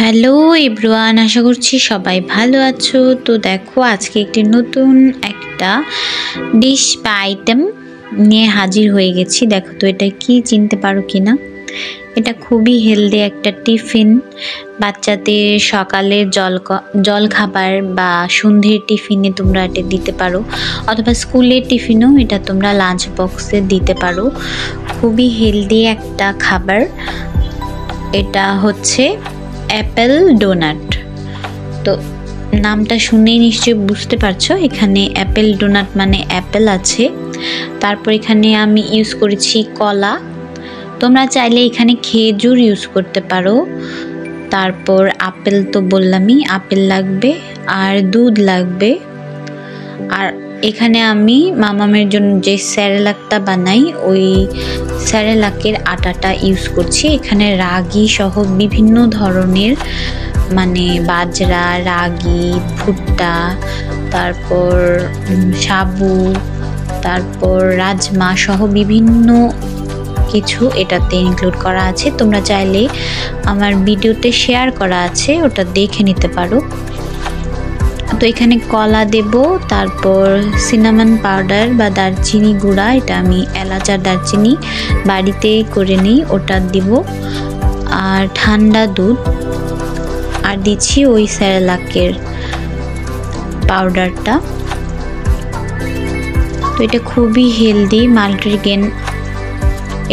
Hello everyone, আশা করছি সবাই ভালো আছো। তো দেখো আজকে একটি নতুন একটা ডিশ বা আইটেম নিয়ে হাজির হয়ে গেছি। দেখো তো এটা কি, চিনতে পারো কি না? এটা খুবই হেলদি একটা টিফিন। বাচ্চাদের সকালের জল খাবার বা সন্ধ্যের টিফিনে তোমরা এটা দিতে পারো, অথবা স্কুলের টিফিনেও এটা তোমরা লাঞ্চ বক্সে দিতে পারো। খুবই হেলদি একটা খাবার। এটা হচ্ছে অ্যাপেল ডোনাট। তো নামটা শুনেই নিশ্চয়ই বুঝতে পারছো, এখানে অ্যাপেল ডোনাট মানে অ্যাপেল আছে। তারপর এখানে আমি ইউজ করেছি কলা। তোমরা চাইলে এখানে খেজুর ইউজ করতে পারো। তারপর আপেল তো বললামই, আপেল লাগবে আর দুধ লাগবে। আর এখানে আমি মামামের জন্য যে স্যারেলাকটা বানাই, ওই স্যারেলাকের আটাটা ইউজ করছি। এখানে রাগি সহ বিভিন্ন ধরনের মানে বাজরা, রাগি, ভুট্টা, তারপর সাবু, তারপর রাজমা সহ বিভিন্ন কিছু এটাতে ইনক্লুড করা আছে। তোমরা চাইলে আমার ভিডিওতে শেয়ার করা আছে, ওটা দেখে নিতে পারো। তো এখানে কলা দেব, তারপর সিনামন পাউডার বা দারচিনি গুঁড়া, এটা আমি এলাচ আর দারচিনি বাড়িতে করে নিই, ওটা দিব। আর ঠান্ডা দুধ, আর দিচ্ছি ওই স্যারেলাকের পাউডারটা। তো এটা খুবই হেলদি মাল্টিগ্রেন,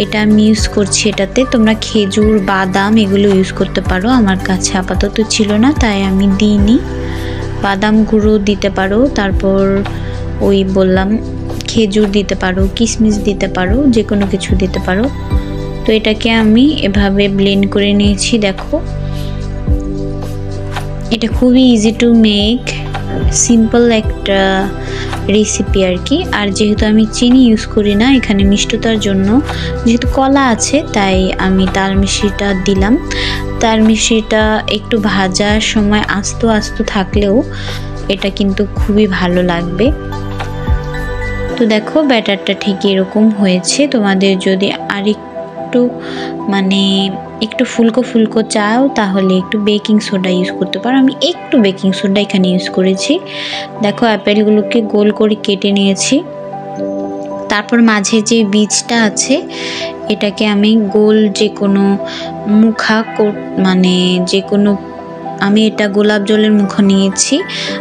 এটা আমি ইউজ করছি এটাতে। তোমরা খেজুর, বাদাম এগুলো ইউজ করতে পারো। আমার কাছে আপাতত ছিল না, তাই আমি দিইনি। বাদাম গুঁড়ো দিতে পারো, তারপর ওই বললাম খেজুর দিতে পারো, কিশমিশ দিতে পারো, যে কোনো কিছু দিতে পারো। তো এটাকে আমি এভাবে ব্লেন্ড করে নিয়েছি। দেখো এটা খুবই ইজি টু মেক, সিম্পল একটা রেসিপি আর কি। আর যেহেতু আমি চিনি ইউজ করি না এখানে মিষ্টতার জন্য, যেহেতু কলা আছে তাই আমি তাল মিষ্টিটা দিলাম। তাল মিষ্টিটা একটু ভাজার সময় আস্ত আস্ত থাকলেও এটা কিন্তু খুবই ভালো লাগবে। তো দেখো ব্যাটারটা ঠিক এরকম হয়েছে। তোমাদের যদি আরেকটু মানে একটু ফুলকো ফুলকো চাও তাহলে একটু বেকিং সোডা ইউজ করতে পারো। আমি একটু বেকিং সোডা এখানে ইউজ করেছি। দেখো অ্যাপেলগুলোকে গোল করে কেটে নিয়েছি। তারপর মাঝে যে বীজটা আছে এটাকে আমি গোল যে কোনো মুখা মানে যে কোনো, আমি এটা গোলাপ জলের মুখা নিয়েছি।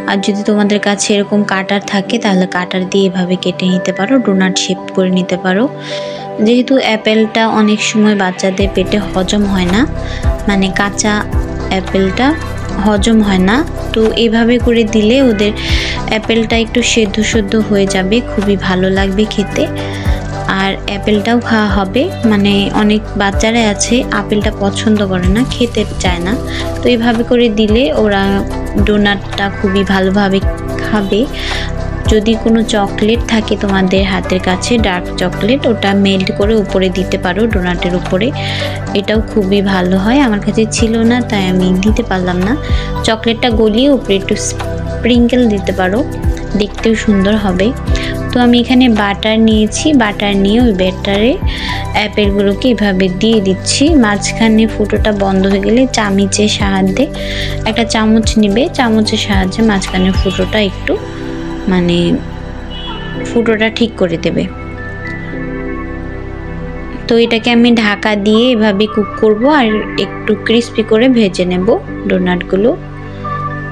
আর যদি তোমাদের কাছে এরকম কাটার থাকে তাহলে কাটার দিয়ে এভাবে কেটে নিতে পারো, ডোনাট শেপ করে নিতে পারো। যেহেতু অ্যাপেলটা অনেক সময় বাচ্চাদের পেটে হজম হয় না, মানে কাঁচা অ্যাপেলটা হজম হয় না, তো এভাবে করে দিলে ওদের অ্যাপেলটা একটু সেদ্ধ হয়ে যাবে, খুবই ভালো লাগবে খেতে। আর অ্যাপেলটাও খাওয়া হবে, মানে অনেক বাচ্চারা আছে আপেলটা পছন্দ করে না, খেতে চায় না। তো এইভাবে করে দিলে ওরা ডোনাটটা খুবই ভালোভাবে খাবে। যদি কোনো চকলেট থাকে তোমাদের হাতের কাছে, ডার্ক চকলেট, ওটা মেল্ট করে উপরে দিতে পারো ডোনাটের উপরে, এটাও খুবই ভালো হয়। আমার কাছে ছিল না তাই আমি দিতে পারলাম না। চকলেটটা গলিয়ে উপরে একটু স্প্রিঙ্কেল দিতে পারো, দেখতেও সুন্দর হবে। তো আমি এখানে বাটার নিয়েছি, বাটার নিয়ে ওই ব্যাটারে অ্যাপেলগুলোকে এভাবে দিয়ে দিচ্ছি। মাঝখানে ফুটোটা বন্ধ হয়ে গেলে চামচের সাহায্যে, একটা চামচ নিবে, চামচের সাহায্যে মাঝখানে ফুটোটা একটু মানে ফুটোটা ঠিক করে দেবে। তো এটাকে আমি ঢাকা দিয়ে এভাবে কুক করব আর একটু ক্রিস্পি করে ভেজে নেব ডোনাটগুলো।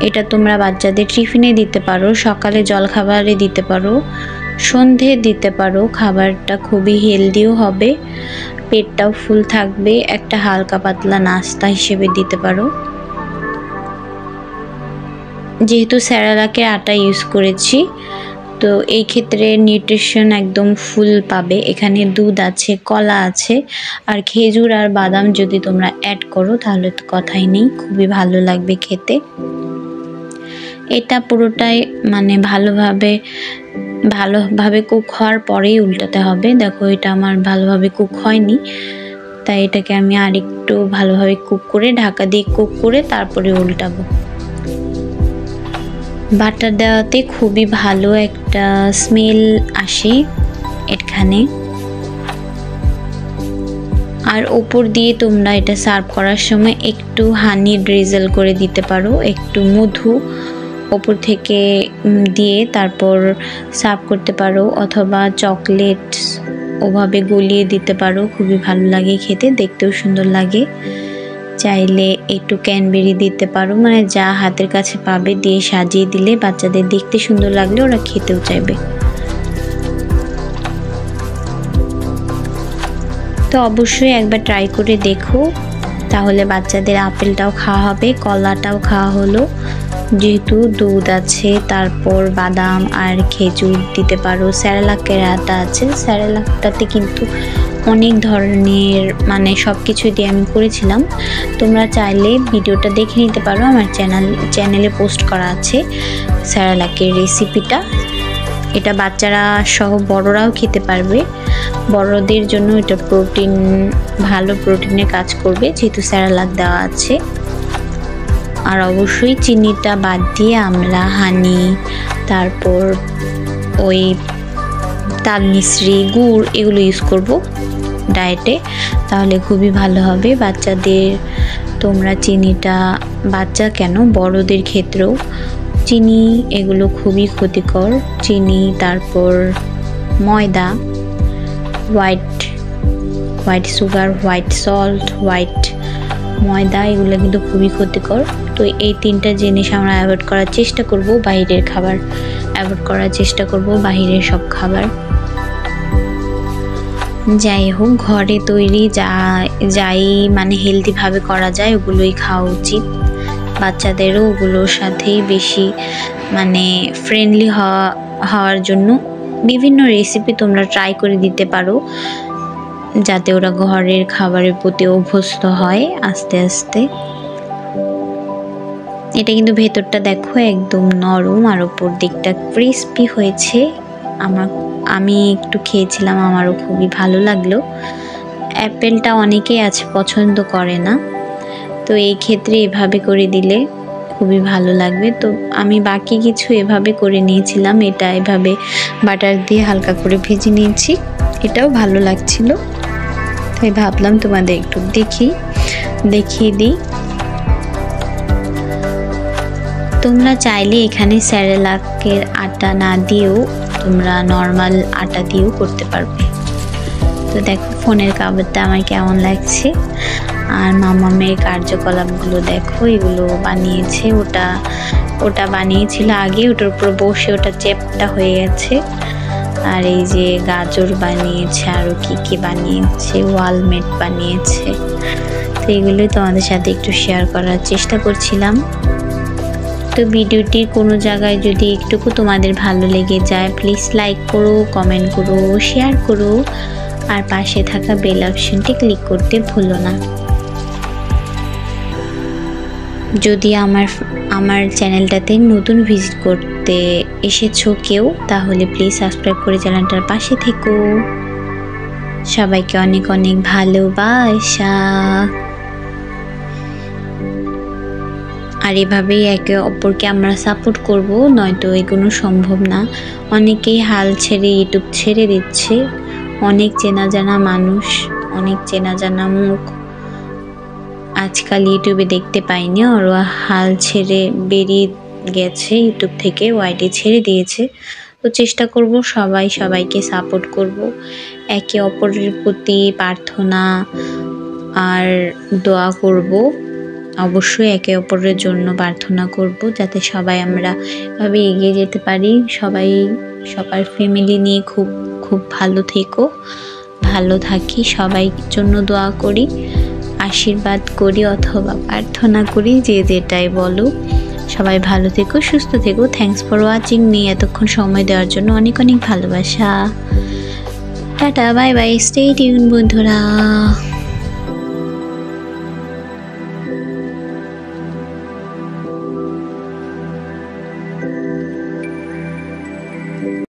এটা তোমরা বাচ্চাদের টিফিনে দিতে পারো, সকালে জলখাবারে দিতে পারো, সন্ধে দিতে পারো। খাবারটা খুবই হেলদিও হবে, পেটটাও ফুল থাকবে, একটা হালকা পাতলা নাস্তা হিসেবে দিতে পারো। যেহেতু স্যারেলাকের আটা ইউজ করেছি তো এই ক্ষেত্রে নিউট্রিশন একদম ফুল পাবে। এখানে দুধ আছে, কলা আছে, আর খেজুর আর বাদাম যদি তোমরা অ্যাড করো তাহলে তো কথাই নেই, খুবই ভালো লাগবে খেতে। এটা পুরোটাই মানে ভালোভাবে কুক হওয়ার পরেই উল্টাতে হবে। দেখো এটা আমার ভালোভাবে কুক হয়নি, তাই এটাকে আমি আরেকটু ভালোভাবে কুক করে ঢাকা দিয়ে কুক করে তারপরে উল্টাবো। বাটার দেওয়াতে খুবই ভালো একটা স্মেল আসে এখানে। আর উপর দিয়ে তোমরা এটা সার্ভ করার সময় একটু হানি ড্রিজল করে দিতে পারো, একটু মধু উপর থেকে দিয়ে তারপর সার্ভ করতে পারো, অথবা চকলেট ওভাবে গলিয়ে দিতে পারো। খুবই ভালো লাগে খেতে, দেখতেও সুন্দর লাগে। চাইলে একটু ক্যানবেরি দিতে পারো, মানে যা হাতের কাছে পাবে দিয়ে সাজিয়ে দিলে বাচ্চাদের দেখতে সুন্দর লাগলে ওরা খেতেও চাইবে। তো অবশ্যই একবার ট্রাই করে দেখো, তাহলে বাচ্চাদের আপেলটাও খাওয়া হবে, কলাটাও খাওয়া হলো। যেহেতু দুধ আছে, তারপর বাদাম আর খেজুর দিতে পারো, স্যারেলাকের আটা আছে, স্যারেলাকটাতে কিন্তু অনেক ধরনের মানে সব কিছু দিয়ে আমি করেছিলাম। তোমরা চাইলে ভিডিওটা দেখে নিতে পারো, আমার চ্যানেলে পোস্ট করা আছে স্যারেলাকের রেসিপিটা। এটা বাচ্চারা সহ বড়রাও খেতে পারবে। বড়দের জন্য এটা ভালো প্রোটিনের কাজ করবে, যেহেতু স্যারেলাক দেওয়া আছে। আর অবশ্যই চিনিটা বাদ দিয়ে আমরা হানি, তারপর ওই তাল মিশ্রি, গুড় এগুলো ইউজ করব ডায়েটে, তাহলে খুবই ভালো হবে বাচ্চাদের। তোমরা চিনিটা, বাচ্চা কেন বড়দের ক্ষেত্রেও চিনি এগুলো খুবই ক্ষতিকর। চিনি, তারপর ময়দা, white sugar, white salt, white ময়দা এগুলো কিন্তু খুবই ক্ষতিকর। তো এই তিনটা জিনিস আমরা অ্যাভয়েড করার চেষ্টা করব, বাইরের খাবার অ্যাভয়েড করার চেষ্টা করব, বাইরের সব খাবার। যাই হোক, ঘরে তৈরি যাই মানে হেলদিভাবে করা যায় ওগুলোই খাওয়া উচিত। বাচ্চাদেরও ওগুলোর সাথেই বেশি মানে ফ্রেন্ডলি হওয়ার জন্য বিভিন্ন রেসিপি তোমরা ট্রাই করে দিতে পারো, যাতে ওরা ঘরের খাবারের প্রতি অভ্যস্ত হয় আস্তে আস্তে। এটা কিন্তু ভেতরটা দেখো একদম নরম আর উপর দিকটা ক্রিস্পি হয়েছে। আমি একটু খেয়েছিলাম, আমারও খুবই ভালো লাগলো। অ্যাপেলটা অনেকেই আছে পছন্দ করে না, তো এই ক্ষেত্রে এভাবে করে দিলে খুবই ভালো লাগবে। তো আমি বাকি কিছু এভাবে করে নিয়েছিলাম, এটা এভাবে বাটার দিয়ে হালকা করে ভেজে নিয়েছি, এটাও ভালো লাগছিল, তাই ভাবলাম তোমাদের একটু দেখিয়ে দিই। তোমরা চাইলে এখানে স্যারেলাকের আটা না দিয়েও তোমরা নর্মাল আটা দিয়েও করতে পারবে। তো দেখো ফোনের কাভারটা আমার কেমন লাগছে, আর মামামের কার্যকলাপগুলো দেখো, এগুলো বানিয়েছে, ওটা বানিয়েছিল আগে, ওটার উপর বসে ওটা চেপটা হয়ে গেছে। আর এই যে গাজর বানিয়েছে, আরও কি বানিয়েছে, ওয়ালমেট বানিয়েছে। তো এগুলোই তোমাদের সাথে একটু শেয়ার করার চেষ্টা করছিলাম। তো ভিডিওটির কোনো জায়গায় যদি একটুকু তোমাদের ভালো লেগে যায়, প্লিজ লাইক করো, কমেন্ট করো, শেয়ার করো, আর পাশে থাকা বেল অপশনটি ক্লিক করতে ভুলো না। যদি আমার চ্যানেলটাতে নতুন ভিজিট করতে এসেছো কেউ, তাহলে প্লিজ সাবস্ক্রাইব করে চ্যানেলটার পাশে থেকো। সবাইকে অনেক অনেক ভালোবাসা। আর এভাবেই একে অপরকে আমরা সাপোর্ট করব, নয়তো এগুলো সম্ভব না। অনেকেই হাল ছেড়ে ইউটিউব ছেড়ে দিচ্ছে, অনেক চেনা জানা মানুষ, অনেক চেনা জানা মুখ আজকাল ইউটিউবে দেখতে পাইনি, ওরা হাল ছেড়ে বেরিয়ে গেছে ইউটিউব থেকে, ওয়াইটি ছেড়ে দিয়েছে। তো চেষ্টা করব সবাইকে সাপোর্ট করব, একে অপরের প্রতি প্রার্থনা আর দোয়া করব। অবশ্যই একে অপরের জন্য প্রার্থনা করব, যাতে সবাই আমরা এভাবে এগিয়ে যেতে পারি। সবার ফ্যামিলি নিয়ে খুব ভালো থেকো, ভালো থাকি, সবাই জন্য দোয়া করি, আশীর্বাদ করি অথবা প্রার্থনা করি, যে যেটাই বলো। সবাই ভালো থেকো, সুস্থ থেকো। Thanks for watching me. এতক্ষণ সময় দেওয়ার জন্য অনেক অনেক ভালোবাসা। Tata, bye bye, stay tune বন্ধুরা।